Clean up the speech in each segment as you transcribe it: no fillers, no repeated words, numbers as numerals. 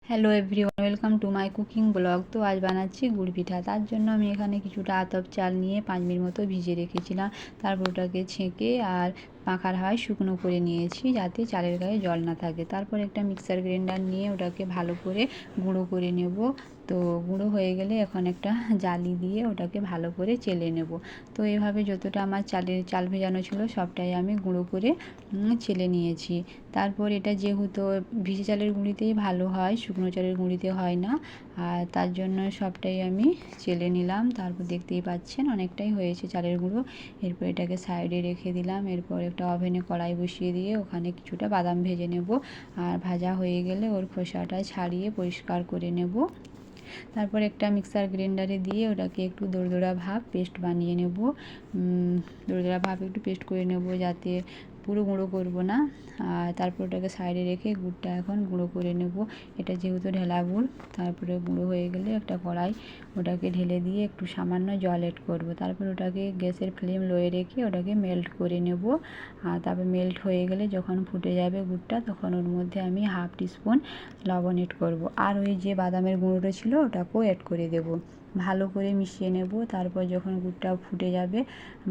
Hello everyone, welcome to my cooking blog. তো আজ বানাচ্ছি গুড় পিঠা। তার জন্য আমি এখানে কিছুটা আতপ চাল নিয়ে 5 মিনিট মতো ভিজিয়ে রেখেছিলাম। তারপর ওটাকে ছেঁকে আর পাখার হাওয়ায় শুকনো করে নিয়েছি, যাতে চালের গায়ে জল না থাকে। তারপর একটা মিক্সার গ্রাইন্ডার নিয়ে ওটাকে ভালো করে গুঁড়ো করে নেব। তো গুঁড়ো হয়ে গেলে এখন একটা জালি দিয়ে ওটাকে ভালো করে চেলে নেব। তো এভাবে যতটা আমার চাল ভেজানো ছিল সবটাই আমি গুঁড়ো করে চেলে নিয়েছি। তারপর এটা যেহেতু ভিজে চালের গুঁড়িতেই ভালো হয়, শুকনো চালের গুঁড়িতে হয় না, আর তার জন্য সবটাই আমি চেলে নিলাম। তারপর দেখতেই পাচ্ছেন অনেকটাই হয়েছে চালের গুঁড়ো। এরপর এটাকে সাইডে রেখে দিলাম। এরপর একটা ওভেনে কড়াই বসিয়ে দিয়ে ওখানে কিছুটা বাদাম ভেজে নেব। আর ভাজা হয়ে গেলে ওর খোসাটা ছাড়িয়ে পরিষ্কার করে নেব। তারপর একটা মিক্সার গ্রাইন্ডারে দিয়ে ওটাকে একটু দোরদোরা ভাব পেস্ট বানিয়ে নেব। দোরদোরা ভাব একটু পেস্ট করে নেব, যাতে পুরো গুঁড়ো করব না। আর তারপর ওটাকে সাইডে রেখে গুড়টা এখন গুঁড়ো করে নেব। এটা যেহেতু ঢেলা গুড়। তারপরে গুঁড়ো হয়ে গেলে একটা কড়াই ওটাকে ঢেলে দিয়ে একটু সামান্য জল এড করব। তারপর ওটাকে গ্যাসের ফ্লেম লোয়ে রেখে ওটাকে মেল্ট করে নেব। আর তারপর মেল্ট হয়ে গেলে যখন ফুটে যাবে গুড়টা, তখন ওর মধ্যে আমি হাফ টিস্পুন লবণ এড করব। আর ওই যে বাদামের গুঁড়োটা ছিল ওটাকেও এড করে দেব। ভালো করে মিশিয়ে নেব। তারপর যখন গুড়টা ফুটে যাবে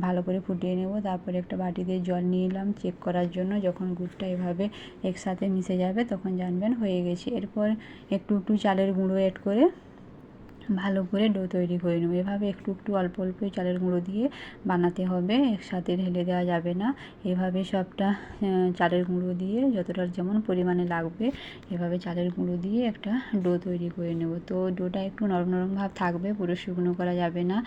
ভালো করে ফুটিয়ে নেব। তারপরে একটা বাটিতে জল নিয়ে এলাম চেক করার জন্য। যখন গুড়টা এভাবে একসাথে মিশে যাবে তখন জানবেন হয়ে গেছে। এরপর একটু একটু চালের গুঁড়ো এড করে ভালো করে ডো তৈরি করে নেব। এভাবে একটু একটু অল্প অল্প চালের গুঁড়ো দিয়ে বানাতে হবে, একসাথে ঢেলে দেওয়া যাবে না। এভাবে সবটা চালের গুঁড়ো দিয়ে যতটা যেমন পরিমাণে লাগবে এভাবে চালের গুঁড়ো দিয়ে একটা ডো তৈরি করে নেব। তো ডোটা একটু নরম নরম ভাব থাকবে, পুরো শুকনো করা যাবে না।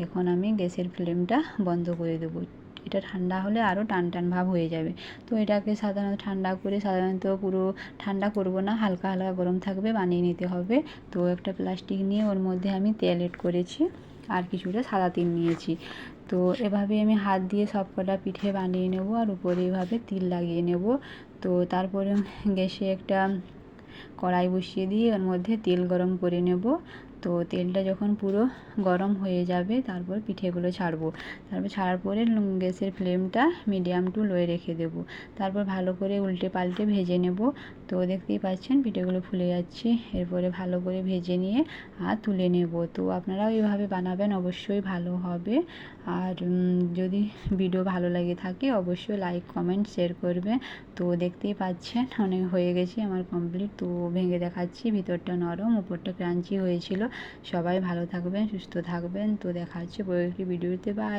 এখন আমি গ্যাসের ফ্লেমটা বন্ধ করে দেবো। এটা ঠান্ডা হলে আরও টান টান ভাব হয়ে যাবে। তো এটাকে সাধারণত পুরো ঠান্ডা করব না, হালকা হালকা গরম থাকবে, বানিয়ে নিতে হবে। তো একটা প্লাস্টিক নিয়ে ওর মধ্যে আমি তেল এড করেছি আর কিছুটা সাদা তিল নিয়েছি। তো এভাবে আমি হাত দিয়ে সব কটা পিঠে বানিয়ে নেব আর উপরে এভাবে তিল লাগিয়ে নেব। তো তারপরে গ্যাসে একটা কড়াই বসিয়ে দিয়ে ওর মধ্যে তেল গরম করে নেব। তো তেলটা যখন পুরো গরম হয়ে যাবে তারপর পিঠেগুলো ছাড়বো। তারপর ছাড়ার পরে গ্যাসের ফ্লেমটা মিডিয়াম টু লোয়ে রেখে দেব। তারপর ভালো করে উল্টে পাল্টে ভেজে নেব। তো দেখতেই পাচ্ছেন পিঠেগুলো ফুলে যাচ্ছে। এরপরে ভালো করে ভেজে নিয়ে আর তুলে নেব। তো আপনারাও এইভাবে বানাবেন, অবশ্যই ভালো হবে। আর যদি ভিডিও ভালো লাগে থাকে অবশ্যই লাইক কমেন্ট শেয়ার করবেন। তো দেখতেই পাচ্ছেন অনেক হয়ে গেছে আমার কমপ্লিট। তো ভেঙে দেখাচ্ছি, ভিতরটা নরম উপরটা ক্রাঞ্চি হয়েছিল। সবাই ভালো থাকবেন, সুস্থ থাকবেন। তো দেখা হচ্ছে পরের একটি ভিডিওতে। বাই।